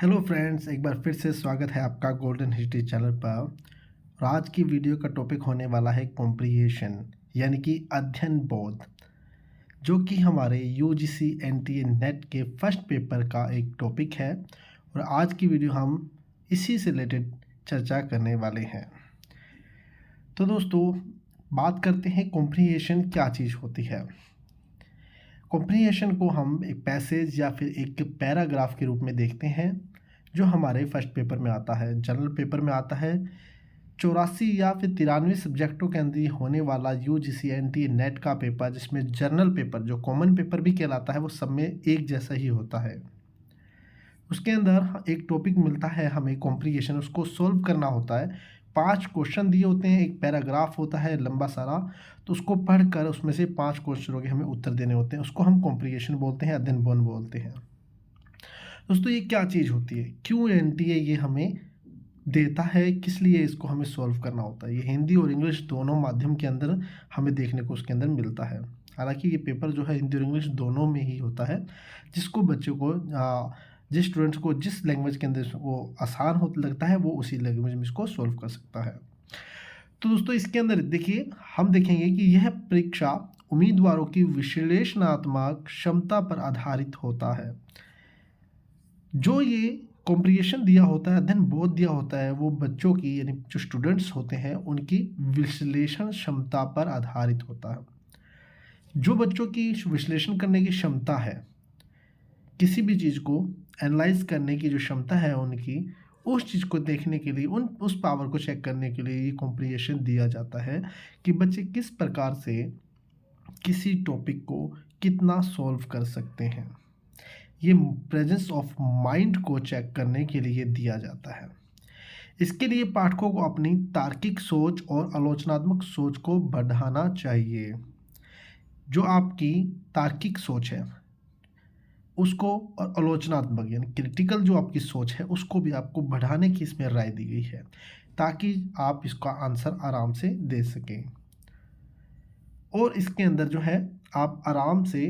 Hello friends, एक बार फिर से स्वागत है आपका गोल्डन हिस्ट्री चैनल पर। और आज की वीडियो का टॉपिक होने वाला है कॉम्प्रिहेंशन यानी कि अध्ययन बोध, जो कि हमारे यूजीसी एनटीए नेट के फर्स्ट पेपर का एक टॉपिक है। और आज की वीडियो हम इसी से रिलेटेड चर्चा करने वाले हैं। तो दोस्तों, बात करते हैं कॉम्प्रिहेंशन क्या चीज़ होती है। कॉम्प्रिहेंशन को हम एक पैसेज या फिर एक पैराग्राफ के रूप में देखते हैं, जो हमारे फर्स्ट पेपर में आता है, जनरल पेपर में आता है। 84 या फिर 93 सब्जेक्टों के अंदर होने वाला यूजीसी एनटीए नेट का पेपर, जिसमें जनरल पेपर जो कॉमन पेपर भी कहलाता है, वो सब में एक जैसा ही होता है। उसके अंदर एक टॉपिक मिलता है हमें कॉम्प्रिहेंशन, उसको सॉल्व करना होता है। 5 क्वेश्चन दिए होते हैं, एक पैराग्राफ होता है लंबा सारा, तो उसको पढ़कर उसमें से 5 क्वेश्चनों के हमें उत्तर देने होते हैं। उसको हम कॉम्प्रिहेंशन बोलते हैं, अध्ययन बोध बोलते हैं। दोस्तों, ये क्या चीज़ होती है, क्यों एनटीए ये हमें देता है, किस लिए इसको हमें सॉल्व करना होता है। ये हिंदी और इंग्लिश दोनों माध्यम के अंदर हमें देखने को उसके अंदर मिलता है। हालांकि ये पेपर जो है हिंदी और इंग्लिश दोनों में ही होता है, जिसको बच्चों को जिस स्टूडेंट्स को जिस लैंग्वेज के अंदर वो आसान हो लगता है, वो उसी लैंग्वेज में इसको सॉल्व कर सकता है। तो दोस्तों, इसके अंदर देखिए, हम देखेंगे कि यह परीक्षा उम्मीदवारों की विश्लेषणात्मक क्षमता पर आधारित होता है। जो ये कॉम्प्रिहेंशन दिया होता है, अध्ययन बोध दिया होता है, वो बच्चों की यानी जो स्टूडेंट्स होते हैं उनकी विश्लेषण क्षमता पर आधारित होता है। जो बच्चों की विश्लेषण करने की क्षमता है, किसी भी चीज़ को एनालाइज करने की जो क्षमता है उनकी, उस चीज़ को देखने के लिए, उस पावर को चेक करने के लिए ये कॉम्प्रिहेंशन दिया जाता है कि बच्चे किस प्रकार से किसी टॉपिक को कितना सॉल्व कर सकते हैं। ये प्रेजेंस ऑफ माइंड को चेक करने के लिए दिया जाता है। इसके लिए पाठकों को अपनी तार्किक सोच और आलोचनात्मक सोच को बढ़ाना चाहिए। जो आपकी तार्किक सोच है उसको, और आलोचनात्मक यानी क्रिटिकल जो आपकी सोच है, उसको भी आपको बढ़ाने की इसमें राय दी गई है, ताकि आप इसका आंसर आराम से दे सकें। और इसके अंदर जो है आप आराम से,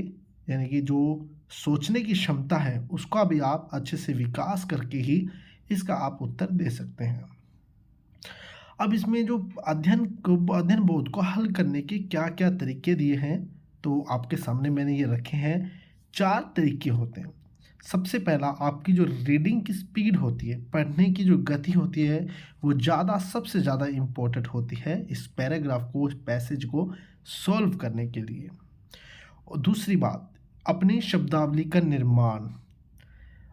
यानी कि जो सोचने की क्षमता है उसका भी आप अच्छे से विकास करके ही इसका आप उत्तर दे सकते हैं। अब इसमें जो अध्ययन बोध को हल करने के क्या क्या तरीके दिए हैं, तो आपके सामने मैंने ये रखे हैं। 4 तरीके होते हैं। सबसे पहला, आपकी जो रीडिंग की स्पीड होती है, पढ़ने की जो गति होती है, वो सबसे ज़्यादा इम्पोर्टेंट होती है इस पैराग्राफ को, इस पैसेज को सॉल्व करने के लिए। और दूसरी बात, अपनी शब्दावली का निर्माण,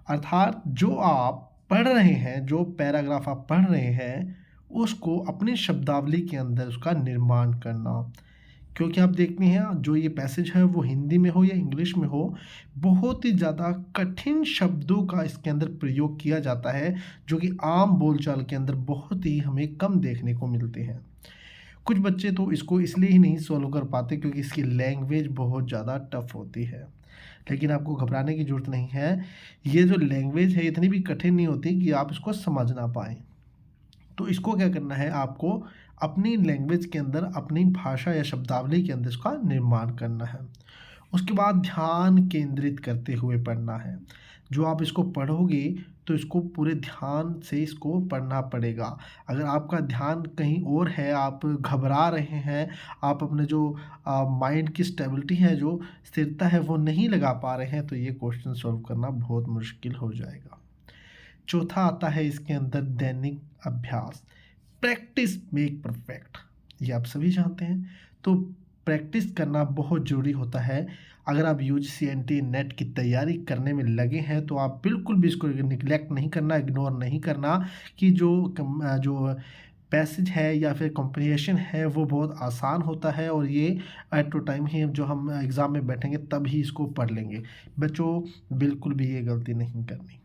अर्थात जो आप पढ़ रहे हैं, जो पैराग्राफ आप पढ़ रहे हैं, उसको अपनी शब्दावली के अंदर उसका निर्माण करना। क्योंकि आप देखते हैं, जो ये पैसेज है वो हिंदी में हो या इंग्लिश में हो, बहुत ही ज़्यादा कठिन शब्दों का इसके अंदर प्रयोग किया जाता है, जो कि आम बोलचाल के अंदर बहुत ही हमें कम देखने को मिलते हैं। कुछ बच्चे तो इसको इसलिए ही नहीं सॉल्व कर पाते क्योंकि इसकी लैंग्वेज बहुत ज़्यादा टफ होती है। लेकिन आपको घबराने की ज़रूरत नहीं है। ये जो लैंग्वेज है इतनी भी कठिन नहीं होती कि आप इसको समझ ना पाएँ। तो इसको क्या करना है, आपको अपनी लैंग्वेज के अंदर, अपनी भाषा या शब्दावली के अंदर इसका निर्माण करना है। उसके बाद ध्यान केंद्रित करते हुए पढ़ना है। जो आप इसको पढ़ोगे तो इसको पूरे ध्यान से इसको पढ़ना पड़ेगा। अगर आपका ध्यान कहीं और है, आप घबरा रहे हैं, आप अपने जो माइंड की स्टेबिलिटी है, जो स्थिरता है, वो नहीं लगा पा रहे हैं, तो ये क्वेश्चन सॉल्व करना बहुत मुश्किल हो जाएगा। चौथा आता है इसके अंदर दैनिक अभ्यास, प्रैक्टिस मेक परफेक्ट। ये आप सभी जानते हैं, तो प्रैक्टिस करना बहुत ज़रूरी होता है। अगर आप यूजीसी एनटीए नेट की तैयारी करने में लगे हैं, तो आप बिल्कुल भी इसको निगलेक्ट नहीं करना, इग्नोर नहीं करना कि जो पैसेज है या फिर कॉम्प्रिहेंशन है वो बहुत आसान होता है, और ये एट टू टाइम ही जो हम एग्ज़ाम में बैठेंगे तब ही इसको पढ़ लेंगे। बच्चों, बिल्कुल भी ये गलती नहीं करनी।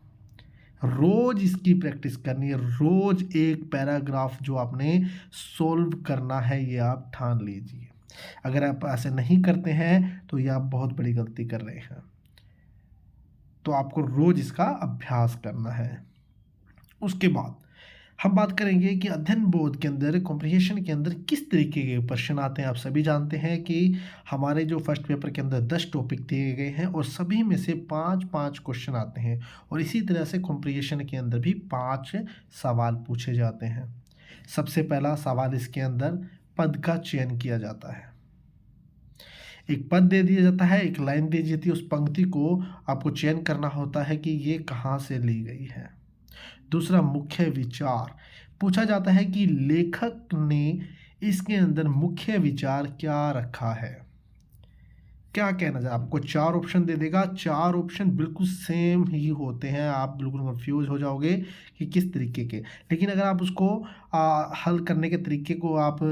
रोज़ इसकी प्रैक्टिस करनी है, रोज़ एक पैराग्राफ जो आपने सॉल्व करना है, ये आप ठान लीजिए। अगर आप ऐसे नहीं करते हैं तो ये आप बहुत बड़ी गलती कर रहे हैं। तो आपको रोज़ इसका अभ्यास करना है। उसके बाद हम बात करेंगे कि अध्ययन बोध के अंदर कॉम्प्रिहेंशन के अंदर किस तरीके के क्वेश्चन आते हैं। आप सभी जानते हैं कि हमारे जो फर्स्ट पेपर के अंदर 10 टॉपिक दिए गए हैं और सभी में से 5-5 क्वेश्चन आते हैं और इसी तरह से कॉम्प्रिहेंशन के अंदर भी 5 सवाल पूछे जाते हैं। सबसे पहला सवाल इसके अंदर पद का चयन किया जाता है। एक पद दे दिया जाता है, एक लाइन दी जाती है, उस पंक्ति को आपको चयन करना होता है कि ये कहाँ से ली गई है। दूसरा मुख्य विचार पूछा जाता है कि लेखक ने इसके अंदर मुख्य विचार क्या रखा है, क्या कहना चाहिए। आपको 4 ऑप्शन दे देगा, 4 ऑप्शन बिल्कुल सेम ही होते हैं, आप बिल्कुल कंफ्यूज हो जाओगे कि किस तरीके के। लेकिन अगर आप उसको हल करने के तरीके को आप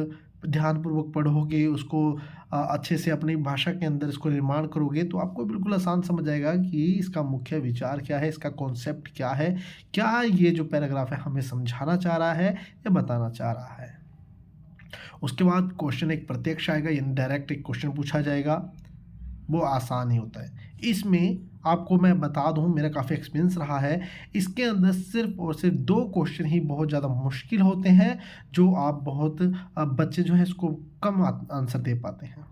ध्यानपूर्वक पढ़ोगे, उसको अच्छे से अपनी भाषा के अंदर इसको निर्माण करोगे तो आपको बिल्कुल आसान समझ आएगा कि इसका मुख्य विचार क्या है, इसका कॉन्सेप्ट क्या है, क्या ये जो पैराग्राफ है हमें समझाना चाह रहा है या बताना चाह रहा है। उसके बाद क्वेश्चन एक प्रत्यक्ष आएगा, यानी डायरेक्ट एक क्वेश्चन पूछा जाएगा, वो आसान ही होता है। इसमें आपको मैं बता दूं, मेरा काफ़ी एक्सपीरियंस रहा है, इसके अंदर सिर्फ और सिर्फ 2 क्वेश्चन ही बहुत ज़्यादा मुश्किल होते हैं, जो आप बहुत बच्चे जो हैं इसको कम आंसर दे पाते हैं।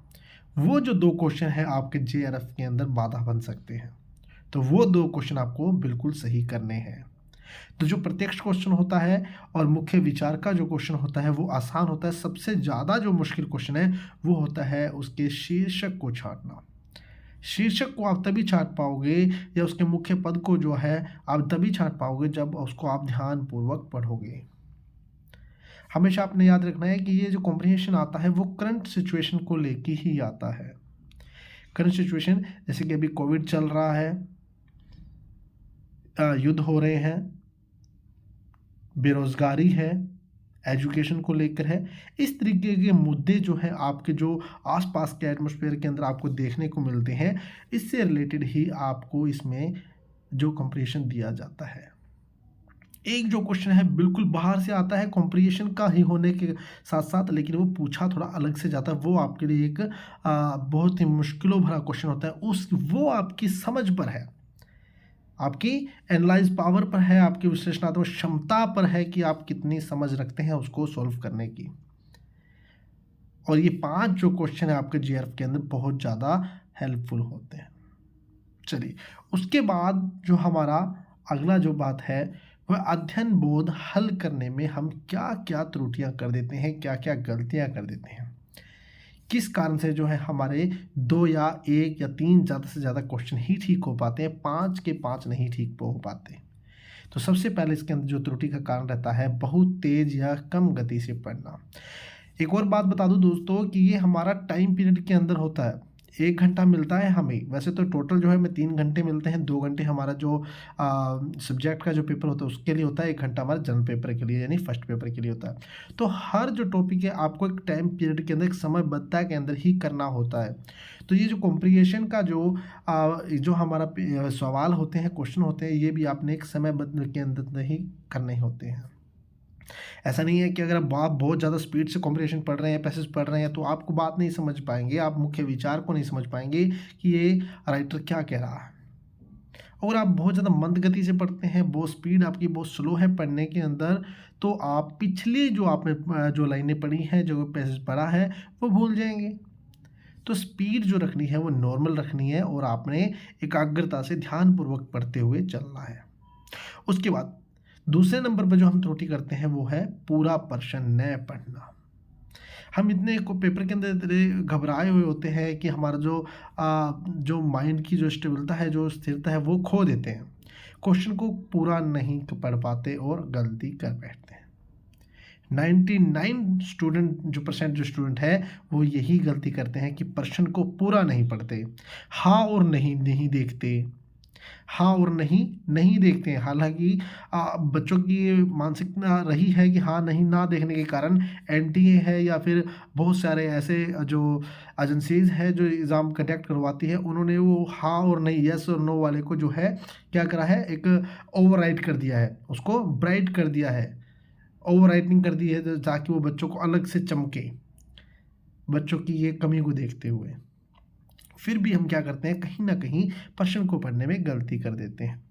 वो जो 2 क्वेश्चन हैं आपके जेआरएफ के अंदर बाधा बन सकते हैं, तो वो 2 क्वेश्चन आपको बिल्कुल सही करने हैं। तो जो प्रत्यक्ष क्वेश्चन होता है और मुख्य विचार का जो क्वेश्चन होता है वो आसान होता है। सबसे ज़्यादा जो मुश्किल क्वेश्चन है वो होता है उसके शीर्षक को छांटना। शीर्षक को आप तभी छांट पाओगे या उसके मुख्य पद को जो है आप तभी छांट पाओगे जब उसको आप ध्यानपूर्वक पढ़ोगे। हमेशा आपने याद रखना है कि ये जो कॉम्प्रिहेंशन आता है वो करंट सिचुएशन को लेके ही आता है। करंट सिचुएशन जैसे कि अभी कोविड चल रहा है, युद्ध हो रहे हैं, बेरोजगारी है, एजुकेशन को लेकर है, इस तरीके के मुद्दे जो हैं आपके जो आसपास के एटमॉस्फेयर के अंदर आपको देखने को मिलते हैं, इससे रिलेटेड ही आपको इसमें जो कॉम्प्रिहेंशन दिया जाता है। एक जो क्वेश्चन है बिल्कुल बाहर से आता है कॉम्प्रिहेंशन का ही होने के साथ साथ, लेकिन वो पूछा थोड़ा अलग से जाता है, वो आपके लिए एक बहुत ही मुश्किलों भरा क्वेश्चन होता है। वो आपकी समझ पर है, आपकी एनालाइज पावर पर है, आपकी विश्लेषणात्मक क्षमता पर है कि आप कितनी समझ रखते हैं उसको सॉल्व करने की। और ये 5 जो क्वेश्चन है आपके जीआरएफ के अंदर बहुत ज़्यादा हेल्पफुल होते हैं। चलिए, उसके बाद जो हमारा अगला जो बात है वह अध्ययन बोध हल करने में हम क्या क्या त्रुटियां कर देते हैं, क्या क्या गलतियां कर देते हैं, किस कारण से जो है हमारे 2 या 1 या 3 ज़्यादा से ज़्यादा क्वेश्चन ही ठीक हो पाते हैं, 5 के 5 नहीं ठीक हो पाते। तो सबसे पहले इसके अंदर जो त्रुटि का कारण रहता है बहुत तेज़ या कम गति से पढ़ना। एक और बात बता दूं दोस्तों कि ये हमारा टाइम पीरियड के अंदर होता है। 1 घंटा मिलता है हमें, वैसे तो टोटल जो है हमें 3 घंटे मिलते हैं। 2 घंटे हमारा जो सब्जेक्ट का जो पेपर होता है उसके लिए होता है, 1 घंटा हमारा जनरल पेपर के लिए यानी फर्स्ट पेपर के लिए होता है। तो हर जो टॉपिक है आपको एक टाइम पीरियड के अंदर, एक समयबद्धता के अंदर ही करना होता है। तो ये जो कॉम्प्रिहेंशन का जो हमारा सवाल होते हैं, क्वेश्चन होते हैं, ये भी आपने एक समयबद्ध के अंदर ही करने होते हैं। ऐसा नहीं है कि अगर आप बहुत ज़्यादा स्पीड से कॉम्प्रिहेंशन पढ़ रहे हैं, पैसेज पढ़ रहे हैं तो आपको बात नहीं समझ पाएंगे, आप मुख्य विचार को नहीं समझ पाएंगे कि ये राइटर क्या कह रहा है। और आप बहुत ज़्यादा मंद गति से पढ़ते हैं, बहुत स्पीड आपकी बहुत स्लो है पढ़ने के अंदर, तो आप पिछली जो आपने जो लाइनें पढ़ी हैं, जो पैसेज पढ़ा है वो भूल जाएंगे। तो स्पीड जो रखनी है वो नॉर्मल रखनी है और आपने एकाग्रता से ध्यानपूर्वक पढ़ते हुए चलना है। उसके बाद दूसरे नंबर पर जो हम त्रुटि करते हैं वो है पूरा प्रश्न न पढ़ना। हम इतने को पेपर के अंदर इतने घबराए हुए होते हैं कि हमारा जो माइंड की जो स्टेबिलिटी है, जो स्थिरता है वो खो देते हैं, क्वेश्चन को पूरा नहीं पढ़ पाते और गलती कर बैठते हैं। 99% जो स्टूडेंट है वो यही गलती करते हैं कि प्रश्न को पूरा नहीं पढ़ते, हाँ और नहीं नहीं देखते, हाँ और नहीं नहीं देखते हैं। हालांकि बच्चों की ये मानसिकता रही है कि हाँ नहीं ना देखने के कारण एनटीए है या फिर बहुत सारे ऐसे जो एजेंसीज है जो एग्ज़ाम कंडक्ट करवाती है, उन्होंने वो हाँ और नहीं, यस और नो वाले को जो है क्या करा है, एक ओवरराइट कर दिया है, उसको ब्राइट कर दिया है, ओवर राइटिंग कर दी है ताकि वो बच्चों को अलग से चमके, बच्चों की ये कमी को देखते हुए। फिर भी हम क्या करते हैं, कहीं ना कहीं प्रश्न को पढ़ने में गलती कर देते हैं।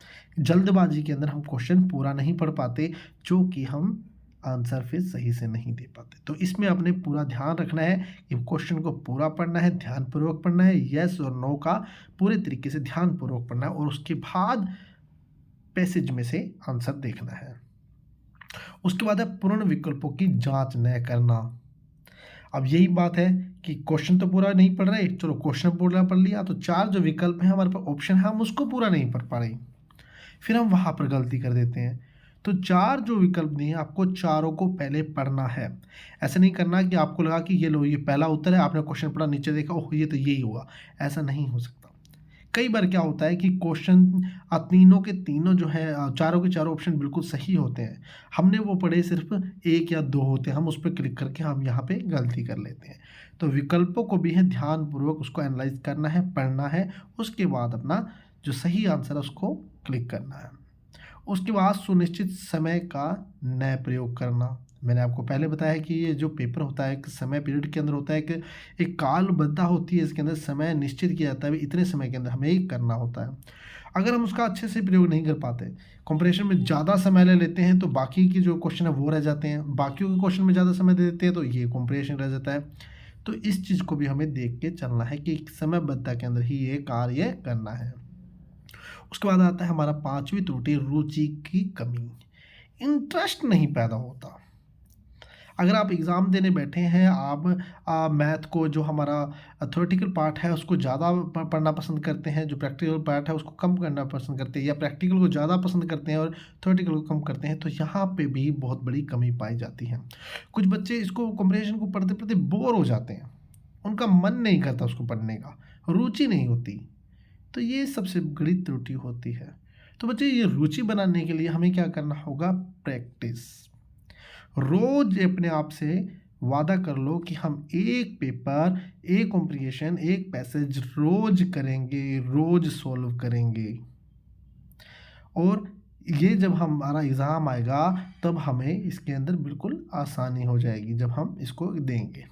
जल्दबाजी के अंदर हम क्वेश्चन पूरा नहीं पढ़ पाते, जो कि हम आंसर फिर सही से नहीं दे पाते। तो इसमें अपने पूरा ध्यान रखना है कि क्वेश्चन को पूरा पढ़ना है, ध्यानपूर्वक पढ़ना है, यस और नो का पूरे तरीके से ध्यानपूर्वक पढ़ना है और उसके बाद पैसेज में से आंसर देखना है। उसके बाद है पूर्ण विकल्पों की जांच न करना। अब यही बात है कि क्वेश्चन तो पूरा नहीं पढ़ रहे, चलो क्वेश्चन पूरा पढ़ लिया तो 4 जो विकल्प हैं हमारे पास ऑप्शन है, हम उसको पूरा नहीं पढ़ पा रहे, फिर हम वहाँ पर गलती कर देते हैं। तो 4 जो विकल्प दिए हैं आपको चारों को पहले पढ़ना है। ऐसा नहीं करना कि आपको लगा कि ये लो ये पहला उत्तर है, आपने क्वेश्चन पढ़ा नीचे देखा ओह ये तो यही होगा, ऐसा नहीं हो सकता। कई बार क्या होता है कि क्वेश्चन तीनों के तीनों जो है चारों के चारों ऑप्शन बिल्कुल सही होते हैं, हमने वो पढ़े सिर्फ 1 या 2 होते हैं, हम उस पर क्लिक करके हम यहाँ पे गलती कर लेते हैं। तो विकल्पों को भी है ध्यानपूर्वक उसको एनालाइज करना है, पढ़ना है, उसके बाद अपना जो सही आंसर है उसको क्लिक करना है। उसके बाद सुनिश्चित समय का न प्रयोग करना। मैंने आपको पहले बताया कि ये जो पेपर होता है एक समय पीरियड के अंदर होता है, एक कालबद्धता होती है, इसके अंदर समय निश्चित किया जाता है, इतने समय के अंदर हमें ही करना होता है। अगर हम उसका अच्छे से प्रयोग नहीं कर पाते, कंपटीशन में ज़्यादा समय ले लेते हैं तो बाकी के जो क्वेश्चन है वो रह जाते हैं, बाकियों के क्वेश्चन में ज़्यादा समय दे देते हैं तो ये कंपटीशन रह जाता है। तो इस चीज़ को भी हमें देख के चलना है कि समयबद्धता के अंदर ही ये कार्य करना है। उसके बाद आता है हमारा 5वीं त्रुटि, रुचि की कमी। इंटरेस्ट नहीं पैदा होता। अगर आप एग्ज़ाम देने बैठे हैं, आप मैथ को जो हमारा थ्योरेटिकल पार्ट है उसको ज़्यादा पढ़ना पसंद करते हैं, जो प्रैक्टिकल पार्ट है उसको कम करना पसंद करते हैं, या प्रैक्टिकल को ज़्यादा पसंद करते हैं और थ्योरेटिकल को कम करते हैं, तो यहाँ पे भी बहुत बड़ी कमी पाई जाती है। कुछ बच्चे इसको कॉम्प्रिहेंशन को पढ़ते पढ़ते बोर हो जाते हैं, उनका मन नहीं करता उसको पढ़ने का, रुचि नहीं होती, तो ये सबसे बड़ी त्रुटि होती है। तो बच्चे ये रुचि बनाने के लिए हमें क्या करना होगा, प्रैक्टिस। रोज अपने आप से वादा कर लो कि हम एक पेपर, एक कॉम्प्रिहेंशन, एक पैसेज रोज करेंगे, रोज सॉल्व करेंगे। और ये जब हमारा एग्ज़ाम आएगा तब हमें इसके अंदर बिल्कुल आसानी हो जाएगी जब हम इसको देंगे।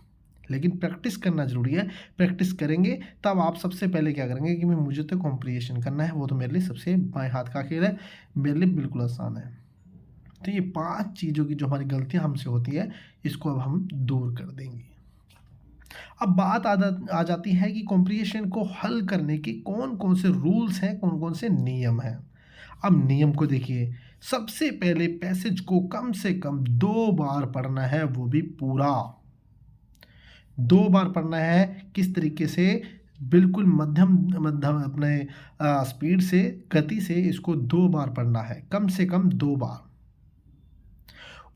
लेकिन प्रैक्टिस करना ज़रूरी है, प्रैक्टिस करेंगे तब आप सबसे पहले क्या करेंगे कि मुझे तो कॉम्प्रिहेंशन करना है, वो तो मेरे लिए सबसे बाएं हाथ का खेल है, मेरे लिए बिल्कुल आसान है। तो ये 5 चीज़ों की जो हमारी गलतियां हमसे होती है इसको अब हम दूर कर देंगे। अब बात आ जाती है कि कॉम्प्रिहेंशन को हल करने के कौन कौन से रूल्स हैं, कौन कौन से नियम हैं। अब नियम को देखिए, सबसे पहले पैसेज को कम से कम 2 बार पढ़ना है, वो भी पूरा 2 बार पढ़ना है। किस तरीके से, बिल्कुल मध्यम मध्यम अपने स्पीड से, गति से इसको 2 बार पढ़ना है, कम से कम 2 बार।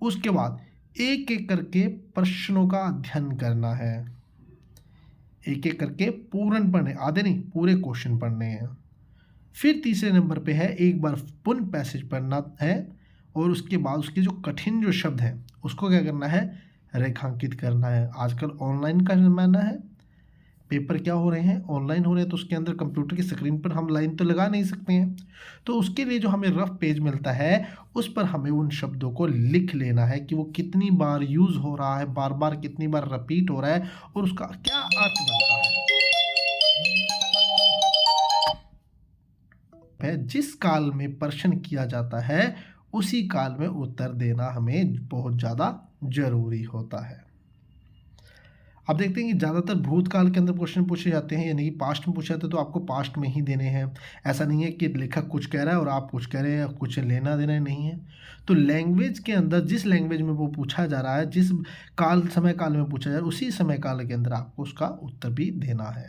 उसके बाद एक एक करके प्रश्नों का अध्ययन करना है, एक एक करके पूर्ण पढ़ने, आधे नहीं पूरे क्वेश्चन पढ़ने हैं। फिर तीसरे नंबर पे है एक बार पुनः पैसेज पढ़ना है और उसके बाद उसके जो कठिन जो शब्द हैं उसको क्या करना है, रेखांकित करना है। आजकल ऑनलाइन का जमाना है, पेपर क्या हो रहे हैं, ऑनलाइन हो रहे हैं, तो उसके अंदर कंप्यूटर की स्क्रीन पर हम लाइन तो लगा नहीं सकते हैं, तो उसके लिए जो हमें रफ पेज मिलता है उस पर हमें उन शब्दों को लिख लेना है कि वो कितनी बार यूज़ हो रहा है, बार बार कितनी बार रिपीट हो रहा है और उसका क्या अर्थ बनता है। जिस काल में प्रश्न किया जाता है उसी काल में उत्तर देना हमें बहुत ज़्यादा जरूरी होता है। अब देखते हैं कि ज़्यादातर भूतकाल के अंदर क्वेश्चन पूछे जाते हैं, यानी कि पास्ट में पूछे जाते हैं तो आपको पास्ट में ही देने हैं। ऐसा नहीं है कि लेखक कुछ कह रहा है और आप कुछ कह रहे हैं, कुछ लेना देना नहीं है। तो लैंग्वेज के अंदर जिस लैंग्वेज में वो पूछा जा रहा है, जिस समय काल में पूछा जा रहा है, उसी समय काल के अंदर आपको उसका उत्तर भी देना है।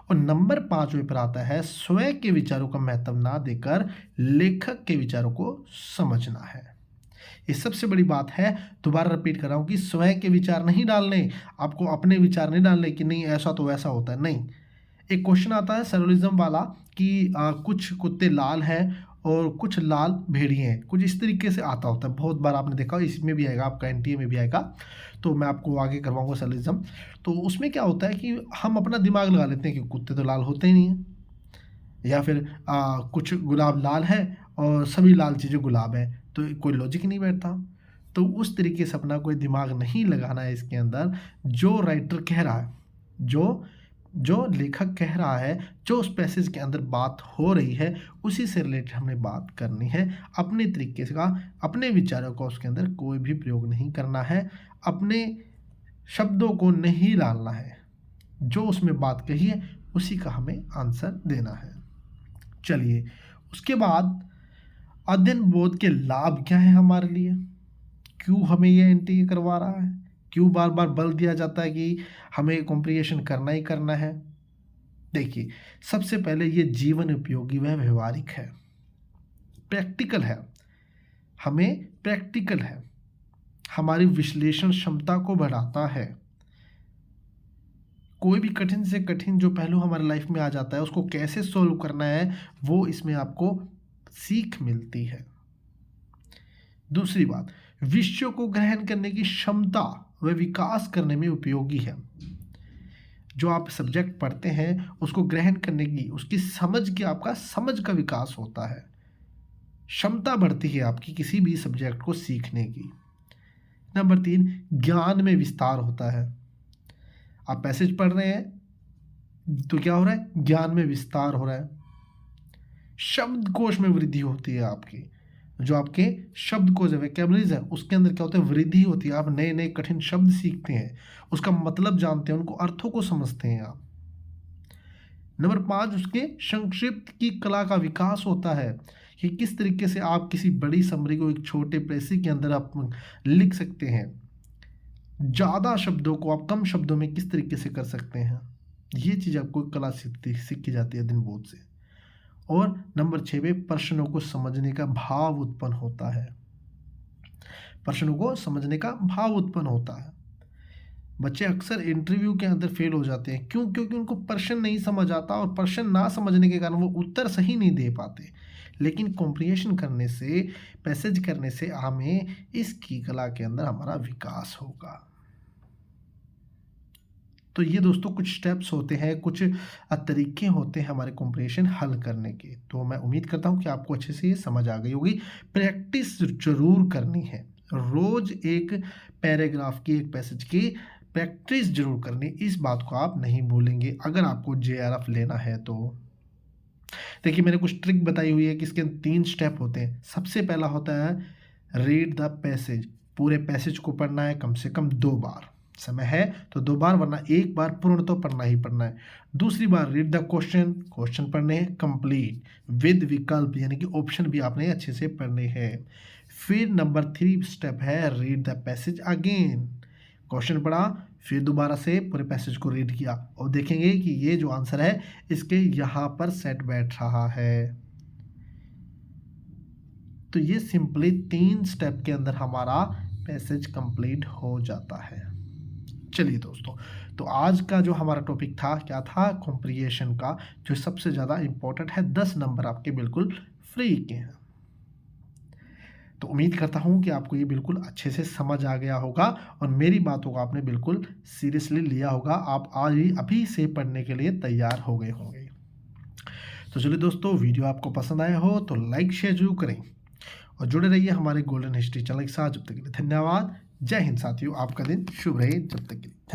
और नंबर 5वें पर आता है स्वयं के विचारों का महत्व ना देकर लेखक के विचारों को समझना है। ये सबसे बड़ी बात है, दोबारा रिपीट कर रहा हूँ कि स्वयं के विचार नहीं डालने, आपको अपने विचार नहीं डालने कि नहीं ऐसा तो वैसा होता है, नहीं। एक क्वेश्चन आता है सरोलिज्म वाला कि कुछ कुत्ते लाल हैं और कुछ लाल भेड़िए हैं, कुछ इस तरीके से आता होता है, बहुत बार आपने देखा, इसमें भी आएगा, आपका एनटीए में भी आएगा, तो मैं आपको आगे करवाऊंगा सरोलिज्म। तो उसमें क्या होता है कि हम अपना दिमाग लगा लेते हैं कि कुत्ते तो लाल होते ही नहीं हैं, या फिर कुछ गुलाब लाल है और सभी लाल चीज़ें गुलाब है, तो कोई लॉजिक ही नहीं बैठता। तो उस तरीके से अपना कोई दिमाग नहीं लगाना है इसके अंदर। जो राइटर कह रहा है, जो जो लेखक कह रहा है, जो उस पैसेज के अंदर बात हो रही है, उसी से रिलेटेड हमने बात करनी है। अपने तरीके से का, अपने विचारों का उसके अंदर कोई भी प्रयोग नहीं करना है, अपने शब्दों को नहीं डालना है। जो उसमें बात कही है उसी का हमें आंसर देना है। चलिए, उसके बाद अध्ययन बोध के लाभ क्या है हमारे लिए, क्यों हमें ये एंट्री करवा रहा है, क्यों बार बार बल दिया जाता है कि हमें कॉम्प्रिहेंशन करना ही करना है। देखिए, सबसे पहले ये जीवन उपयोगी व व्यवहारिक है, प्रैक्टिकल है, हमें प्रैक्टिकल है, हमारी विश्लेषण क्षमता को बढ़ाता है। कोई भी कठिन से कठिन जो पहलू हमारे लाइफ में आ जाता है उसको कैसे सोल्व करना है, वो इसमें आपको सीख मिलती है। दूसरी बात, विषयों को ग्रहण करने की क्षमता व विकास करने में उपयोगी है। जो आप सब्जेक्ट पढ़ते हैं उसको ग्रहण करने की, उसकी समझ की, आपका समझ का विकास होता है, क्षमता बढ़ती है आपकी किसी भी सब्जेक्ट को सीखने की। नंबर 3, ज्ञान में विस्तार होता है। आप पैसेज पढ़ रहे हैं तो क्या हो रहा है, ज्ञान में विस्तार हो रहा है, शब्दकोश में वृद्धि होती है आपकी, जो आपके शब्दकोश वोकैबुलरीज है उसके अंदर क्या होता है, वृद्धि होती है। आप नए नए कठिन शब्द सीखते हैं, उसका मतलब जानते हैं, उनको अर्थों को समझते हैं आप। नंबर 5, उसके संक्षिप्त की कला का विकास होता है कि किस तरीके से आप किसी बड़ी समरी को एक छोटे पैसे के अंदर आप लिख सकते हैं, ज़्यादा शब्दों को आप कम शब्दों में किस तरीके से कर सकते हैं। ये चीज़ आपको कला सीखी जाती है दिन बोध से। और नंबर 6 पे प्रश्नों को समझने का भाव उत्पन्न होता है, प्रश्नों को समझने का भाव उत्पन्न होता है। बच्चे अक्सर इंटरव्यू के अंदर फेल हो जाते हैं, क्यों? क्योंकि उनको प्रश्न नहीं समझ आता और प्रश्न ना समझने के कारण वो उत्तर सही नहीं दे पाते। लेकिन कॉम्प्रिहेंशन करने से, पैसेज करने से हमें इसकी कला के अंदर हमारा विकास होगा। तो ये दोस्तों कुछ स्टेप्स होते हैं, कुछ तरीके होते हैं हमारे कॉम्प्रिहेंशन हल करने के। तो मैं उम्मीद करता हूँ कि आपको अच्छे से ये समझ आ गई होगी। प्रैक्टिस जरूर करनी है, रोज एक पैराग्राफ की, एक पैसेज की प्रैक्टिस जरूर करनी, इस बात को आप नहीं भूलेंगे अगर आपको JRF लेना है तो। देखिए, मैंने कुछ ट्रिक बताई हुई है कि इसके 3 स्टेप होते हैं। सबसे पहला होता है रीड द पैसेज, पूरे पैसेज को पढ़ना है कम से कम 2 बार, समय है तो 2 बार, वरना 1 बार पूर्ण तो पढ़ना ही पढ़ना है। दूसरी बार रीड द क्वेश्चन, क्वेश्चन पढ़ने हैं कंप्लीट विद विकल्प, यानी कि ऑप्शन भी आपने अच्छे से पढ़ने हैं। फिर नंबर 3 स्टेप है read the passage again, question पढ़ा फिर दोबारा से पूरे पैसेज को रीड किया और देखेंगे कि ये जो आंसर है इसके यहाँ पर सेट बैठ रहा है। तो ये सिंपली 3 स्टेप के अंदर हमारा पैसेज कंप्लीट हो जाता है। चलिए दोस्तों, तो आज का जो हमारा टॉपिक था क्या था, कॉम्प्रिहेंशन का, जो सबसे ज़्यादा इम्पोर्टेंट है। 10 नंबर आपके बिल्कुल फ्री के हैं। तो उम्मीद करता हूँ कि आपको ये बिल्कुल अच्छे से समझ आ गया होगा और मेरी बातों को आपने बिल्कुल सीरियसली लिया होगा। आप आज ही अभी से पढ़ने के लिए तैयार हो गए होंगे। तो चलिए दोस्तों, वीडियो आपको पसंद आया हो तो लाइक शेयर जरूर करें और जुड़े रहिए हमारे गोल्डन हिस्ट्री चैनल के साथ। जब तक के लिए धन्यवाद। जय हिंद साथियों, आपका दिन शुभ रहे। जब तक के लिए धन्यवाद।